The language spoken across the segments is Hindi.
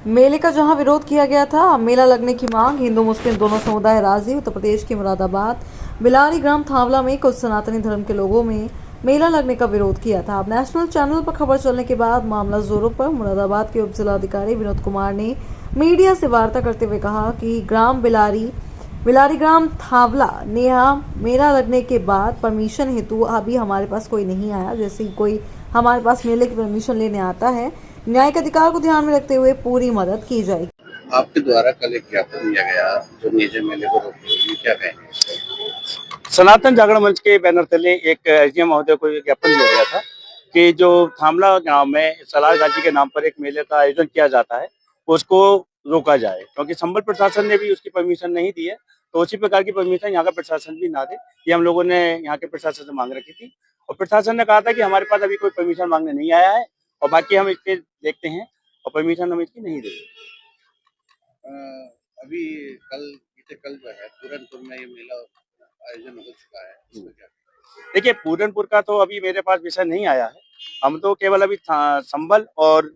मेले का जहां विरोध किया गया था, अब मेला लगने की मांग हिंदू मुस्लिम दोनों समुदाय राजी। उत्तर प्रदेश के मुरादाबाद बिलारी ग्राम थावला में कुछ सनातनी धर्म के लोगों में मेला लगने का विरोध किया था। अब नेशनल चैनल पर खबर चलने के बाद मामला जोरों पर। मुरादाबाद के उप जिलाधिकारी विनोद कुमार ने मीडिया से वार्ता करते हुए कहा कि ग्राम बिलारी ग्राम थावला ने यहाँ मेला लगने के बाद परमिशन हेतु अभी हमारे पास कोई नहीं आया। जैसे ही कोई हमारे पास मेले की परमिशन लेने आता है, न्यायिक अधिकार को ध्यान में रखते हुए पूरी मदद की जाएगी। आपके द्वारा कल एक ज्ञापन दिया गया जो निजी मेले को रोकने के लिए, क्या कहेंगे? सनातन जागरण मंच के बैनर तले एक एसडीएम महोदय को ज्ञापन दिया गया था कि जो थामला गांव में सलार गाजी के नाम पर एक मेले का आयोजन किया जाता है उसको रोका जाए, क्योंकि संबल प्रशासन ने भी उसकी परमिशन नहीं दी है। तो उसी प्रकार की परमिशन यहाँ का प्रशासन भी ना दे, ये हम लोगों ने यहाँ के प्रशासन से मांग रखी थी। और प्रशासन ने कहा था कि हमारे पास अभी कोई परमिशन मांगने नहीं आया है और बाकी हम इसके देखते हैं और परमिशन हम इसकी नहीं देंगे। अभी बीते कल जो है पूरनपुर में ये मेला आयोजन हो चुका है, इसमें क्या? देखिए, पूरनपुर का तो अभी मेरे पास विषय नहीं आया है। हम तो केवल अभी संबल और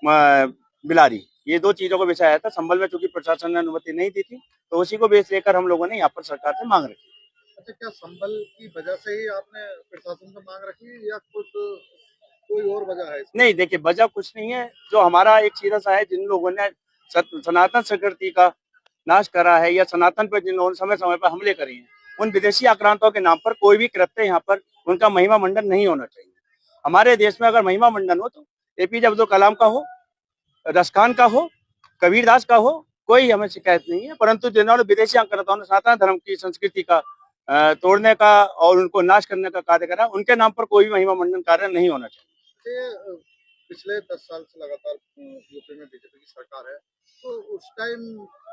बिलारी, ये दो चीजों का विषय आया था। संबल में चूंकि प्रशासन ने अनुमति नहीं दी थी, तो उसी को बेस लेकर हम लोगों ने यहाँ पर सरकार से मांग रखी। अच्छा, क्या संबल की वजह से ही आपने प्रशासन से मांग रखी है या कुछ कोई और वजह है इसमें? नहीं, देखिए, वजह कुछ नहीं है। जो हमारा एक सीधा सा है, जिन लोगों ने सनातन संस्कृति का नाश करा है या सनातन पर जिन लोगों ने समय समय पर हमले करे हैं, उन विदेशी आक्रांतों के नाम पर कोई भी कृत्य यहाँ पर उनका महिमा मंडन नहीं होना चाहिए। हमारे देश में अगर महिमा मंडन हो तो एपीजे अब्दुल कलाम का हो, रसखान का हो, कबीरदास का हो, कोई हमें शिकायत नहीं है। परंतु जिन्होंने विदेशी आक्रांताओं ने सनातन धर्म की संस्कृति का तोड़ने का और उनको नाश करने का कार्य करा, उनके नाम पर कोई भी महिमा मंडन कार्य नहीं होना चाहिए। ये पिछले 10 साल से लगातार यूपी में बीजेपी की सरकार है, तो उस टाइम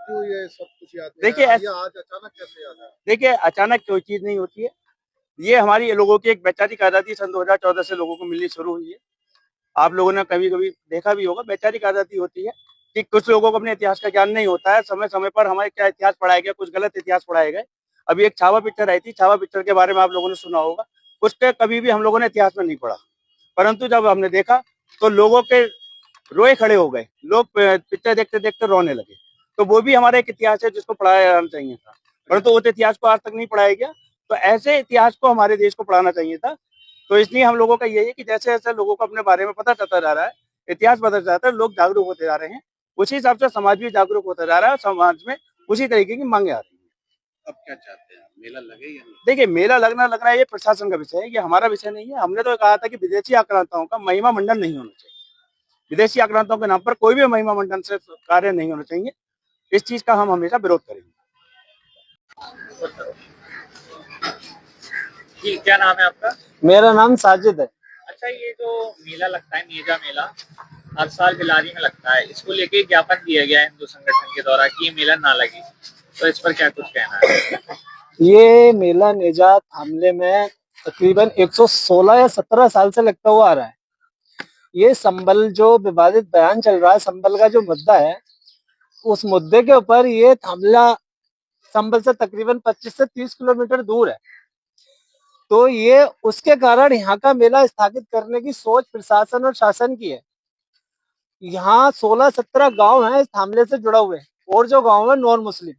क्यों ये सब कुछ याद नहीं देखिए, आया? ये आज अचानक कैसे याद आया? देखिए, अचानक कोई चीज नहीं होती है। ये हमारी लोगों की एक वैचारिक आजादी सन 2014 से लोगों को मिलनी शुरू हुई है। आप लोगों ने कभी कभी देखा भी होगा, वैचारिक आजादी होती है कि कुछ लोगों को अपने इतिहास का ज्ञान नहीं होता है। समय समय पर हमारे क्या इतिहास पढ़ाया गया, कुछ गलत इतिहास पढ़ाए गए। अभी एक छावा पिक्चर आई थी, छावा पिक्चर के बारे में आप लोगों ने सुना होगा। उसके कभी भी हम लोगों ने इतिहास में नहीं पढ़ा, परंतु जब हमने देखा तो लोगों के रोए खड़े हो गए। लोग पिक्चर देखते देखते रोने लगे। तो वो भी हमारा एक इतिहास है जिसको पढ़ाया जाना चाहिए था, परंतु उस इतिहास को आज तक नहीं पढ़ाया गया। तो ऐसे इतिहास को हमारे देश को पढ़ाना चाहिए था। तो इसलिए हम लोगों का यही है कि जैसे जैसे लोगों को अपने बारे में पता चलता जा रहा है, इतिहास बदलता जाता है, लोग जागरूक होते जा रहे हैं, उसी हिसाब से समाज भी जागरूक होता जा रहा है और समाज में उसी तरीके की मांगे आ रही है। अब क्या चाहते हैं, मेला लगे या नहीं? देखिए, मेला लगना ये प्रशासन का विषय है, ये हमारा विषय नहीं है। हमने तो कहा था कि विदेशी आक्रांताओं का महिमा मंडन नहीं होना चाहिए। विदेशी आक्रांताओं के नाम पर कोई भी महिमा मंडन से कार्य नहीं होना चाहिए। इस चीज का हम हमेशा विरोध करेंगे। जी, क्या नाम है आपका? मेरा नाम साजिद है। अच्छा, ये जो मेला लगता है नेजा मेला, हर साल बिलारी में लगता है, इसको लेके ज्ञापन दिया गया है हिंदू संगठन के द्वारा कि ये मेला ना लगे, तो इस पर क्या कुछ कहना है? ये मेला नेजा थामले में तकरीबन 116 या 17 साल से लगता हुआ आ रहा है। ये संबल जो विवादित बयान चल रहा है, संबल का जो मुद्दा है, उस मुद्दे के ऊपर ये थामला संबल से तकरीबन 25 से 30 किलोमीटर दूर है। तो ये उसके कारण यहाँ का मेला स्थगित करने की सोच प्रशासन और शासन की है। यहाँ 16-17 गांव हैं इस थामले से जुड़ा हुए, और जो गांव है नॉन मुस्लिम,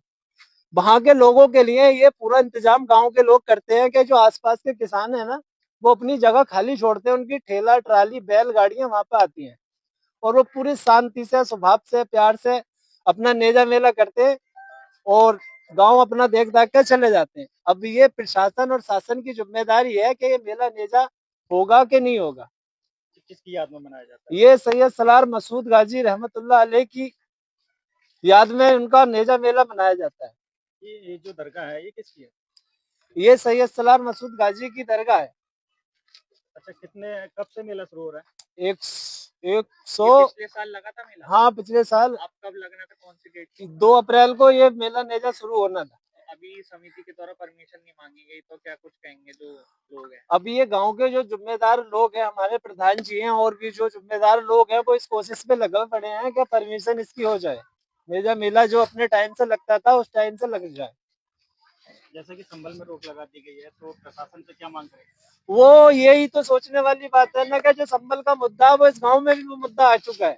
वहां के लोगों के लिए ये पूरा इंतजाम गांव के लोग करते हैं कि जो आसपास के किसान है ना, वो अपनी जगह खाली छोड़ते हैं, उनकी ठेला ट्राली बैल गाड़ियां वहां पे आती हैं और वो पूरी शांति से, स्वभाव से, प्यार से अपना नेजा मेला करते हैं और गांव अपना देख दाख के चले जाते हैं। अब ये प्रशासन और शासन की जिम्मेदारी है कि ये मेला नेजा होगा कि नहीं होगा। किसकी याद में मनाया जाता है? ये सैयद सलार मसूद गाजी रहमतुल्लाह अलैह की याद में उनका नेजा मेला मनाया जाता है। ये जो दरगाह है ये किसकी है? ये सैयद सलार मसूद गाजी की दरगाह है। अच्छा, कब से मेला शुरू हो रहा है? एक ये 100 पिछले साल लगा था मेला? हाँ, पिछले साल आप कब लगना था, कौन सी डेट थी? 2 अप्रैल को ये मेला नेजा शुरू होना था। अभी समिति के द्वारा परमिशन नहीं मांगी गई, तो क्या कुछ कहेंगे जो लोग हैं? अभी ये गांव के जो जिम्मेदार लोग हैं, हमारे प्रधान जी हैं और भी जो जिम्मेदार लोग हैं, वो इस कोशिश पे लगे पड़े हैं कि परमिशन इसकी हो जाए, नेजा मेला जो अपने टाइम से लगता था उस टाइम से लग जाए। जैसे कि संबल में रोक लगा दी गई है, तो प्रशासन से क्या मांग करेंगे? वो यही तो सोचने वाली बात है ना कि जो संबल का मुद्दा है वो इस गांव में भी वो मुद्दा आ चुका है।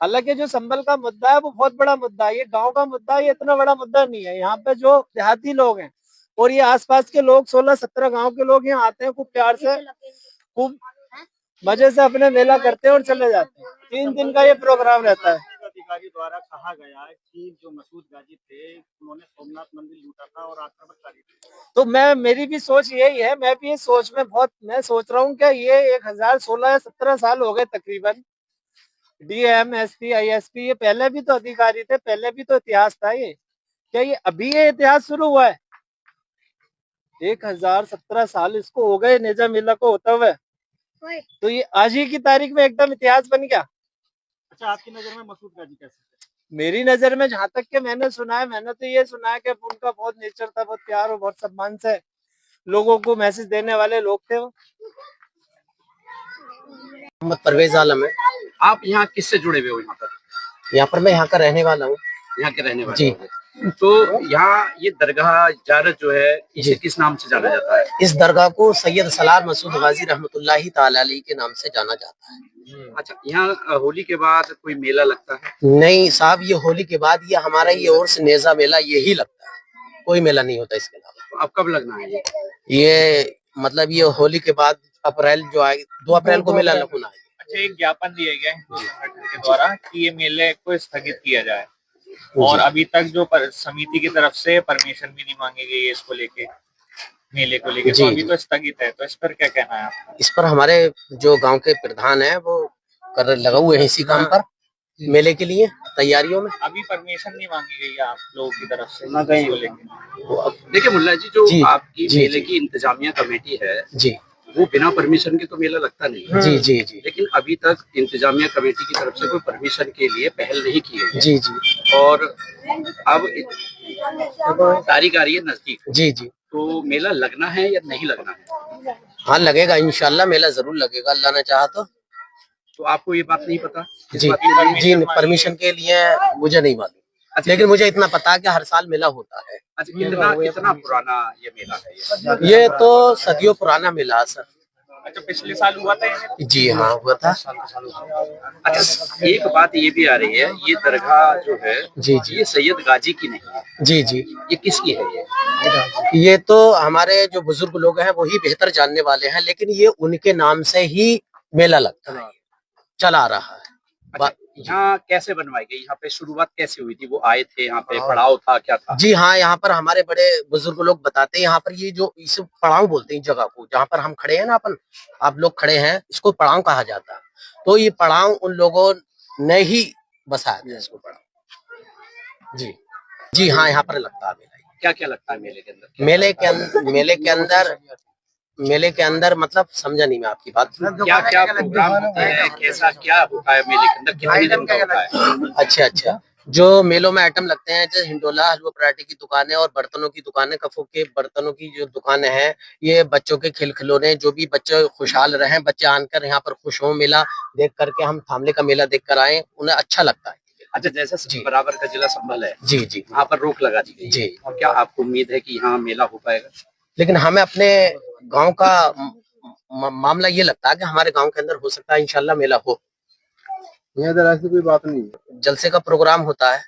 हालांकि जो संभल का मुद्दा है वो बहुत बड़ा मुद्दा है, ये गांव का मुद्दा है, ये इतना बड़ा मुद्दा नहीं है। यहाँ पे जो देहाती लोग हैं और ये आसपास के लोग 16-17 गांव के लोग यहाँ आते हैं, खूब प्यार से खूब मजे से अपने मेला करते हैं और चले जाते हैं। 3 दिन का ये प्रोग्राम रहता है। अधिकारी द्वारा कहा गया है कि जो मसूद गाजी थे उन्होंने सोमनाथ मंदिर लूटा था और आक्रमणकारी थे। तो मेरी भी सोच यही है, मैं भी इस सोच में मैं सोच रहा हूँ कि ये 1016 या 17 साल हो गए तकरीबन। डीएम, एसपी, आईएसपी ये पहले भी तो अधिकारी थे, पहले भी तो इतिहास था। ये क्या ये अभी ये इतिहास शुरू हुआ है? 1017 साल इसको हो गए नेजा मेला को होता हुआ, तो ये आज ही की तारीख में एकदम इतिहास बन गया। अच्छा, आपकी नजर में मसूद गाजी कैसे थे? मेरी नजर में जहाँ तक के मैंने सुना है, मैंने तो ये सुना है कि उनका बहुत नेचर था, बहुत प्यार और बहुत सम्मान से लोगों को मैसेज देने वाले लोग थे वो। मोहम्मद परवेज आलम है। आप यहाँ किससे जुड़े हुए हो? यहाँ पर मैं यहाँ का रहने वाला हूँ। यहाँ के रहने वाले जी। हो? तो यहाँ ये दरगाह ज़ियारत जो है इसे किस नाम से जाना जाता है? इस दरगाह को सैयद सलार मसूद गाजी रहमतुल्लाहि ताला अलैहि के नाम से जाना जाता है। अच्छा, यहाँ होली के बाद कोई मेला लगता है? नहीं साहब, ये होली के बाद ये हमारा ये और से नेजा मेला यही लगता है, कोई मेला नहीं होता इसके अलावा। तो अब कब लगना है ये मतलब ये होली के बाद अप्रैल जो आएगी, 2 अप्रैल को मेला लगना है। अच्छा, एक ज्ञापन दिया गया है हिंदू संगठन के द्वारा कि ये मेले को स्थगित किया जाए, और अभी तक जो समिति की तरफ से परमिशन भी नहीं मांगी गई है इसको लेके, मेले को लेके, तो अभी तो स्थगित है। तो इस पर क्या कहना है आपका? इस पर हमारे जो गांव के प्रधान है वो लगा हुए हैं इसी काम पर, मेले के लिए तैयारियों में। अभी परमिशन नहीं मांगी गई है आप लोगों की तरफ से इसको लेके? देखिए मुल्ला जी, जो जी, आपकी जी, मेले जी। की इंतजामिया कमेटी है जी वो बिना परमिशन के तो मेला लगता नहीं है। जी जी जी लेकिन अभी तक इंतजामिया कमेटी की तरफ से कोई परमिशन के लिए पहल नहीं की गई है। जी जी और अब तारीख आ रही है नजदीक, जी जी। तो मेला लगना है या नहीं लगना है? हाँ लगेगा, इंशाल्लाह मेला जरूर लगेगा, अल्लाह ने चाहा तो। तो आपको ये बात नहीं पता? इस जी बात की जी, परमिशन के लिए मुझे नहीं मालूम, अच्छा, लेकिन मुझे इतना पता है कि हर साल मेला होता है। अच्छा, कितना पुराना ये मेला है? ये तो सदियों पुराना मेला है सर। अच्छा, पिछले साल हुआ था ये? जी हाँ हुआ था। अच्छा, एक बात ये भी आ रही है, ये दरगाह जो है जी जी ये सैयद गाजी की नहीं है, जी जी। ये किसकी है? ये तो हमारे जो बुजुर्ग लोग हैं वही बेहतर जानने वाले हैं, लेकिन ये उनके नाम से ही मेला लगता है, चला आ रहा है। अच्छा, यहाँ कैसे बनवाई गई? यहाँ पे शुरुआत कैसे हुई थी? वो आए थे यहाँ पे, पड़ाव था, क्या था? जी हाँ, यहाँ पर हमारे बड़े बुजुर्ग लोग बताते हैं, यहाँ पर ये जो इसे पड़ाव बोलते हैं, जगह को जहाँ पर हम खड़े हैं ना, आप लोग खड़े हैं, इसको पड़ाव कहा जाता है। तो ये पड़ाव उन लोगों ने ही बसाया था इसको पड़ाव। जी जी हाँ, यहाँ पर लगता है मेला। क्या क्या लगता है मेले के अंदर? मेले के अंदर मतलब समझा नहीं मैं आपकी बात। क्या क्या प्रोग्राम होते हैं, कैसा क्या होता है मेले के अंदर, कितने दिन का होता है? अच्छा, जो मेलों में आइटम लगते हैं, जैसे हिंडोला, हलवा पराठे की दुकानें और बर्तनों की दुकानें, कफों के बर्तनों की जो दुकानें हैं, ये बच्चों के खिलौने, जो भी बच्चे खुशहाल रहे, बच्चे आकर यहाँ पर खुश हो, मेला देख करके, हम थामले का मेला देख कर आए, उन्हें अच्छा लगता है। अच्छा, जैसे बराबर का जिला संभल है, जी जी, वहाँ पर रोक लगा दी गई जी। और क्या आपको उम्मीद है कि यहाँ मेला हो पाएगा? लेकिन हमें अपने गांव का मामला ये लगता है कि हमारे गांव के अंदर हो सकता है इंशाल्लाह मेला हो। इधर ऐसी कोई बात नहीं है। जलसे का प्रोग्राम होता है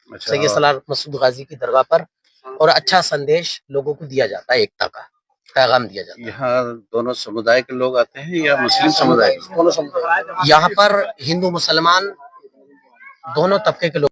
सैयद सलार मसूद गाजी की दरगाह पर, और अच्छा संदेश लोगों को दिया जाता है, एकता का पैगाम दिया जाता है। यहाँ दोनों समुदाय के लोग आते हैं या मुस्लिम समुदाय? यहाँ पर हिंदू मुसलमान दोनों तबके के लोग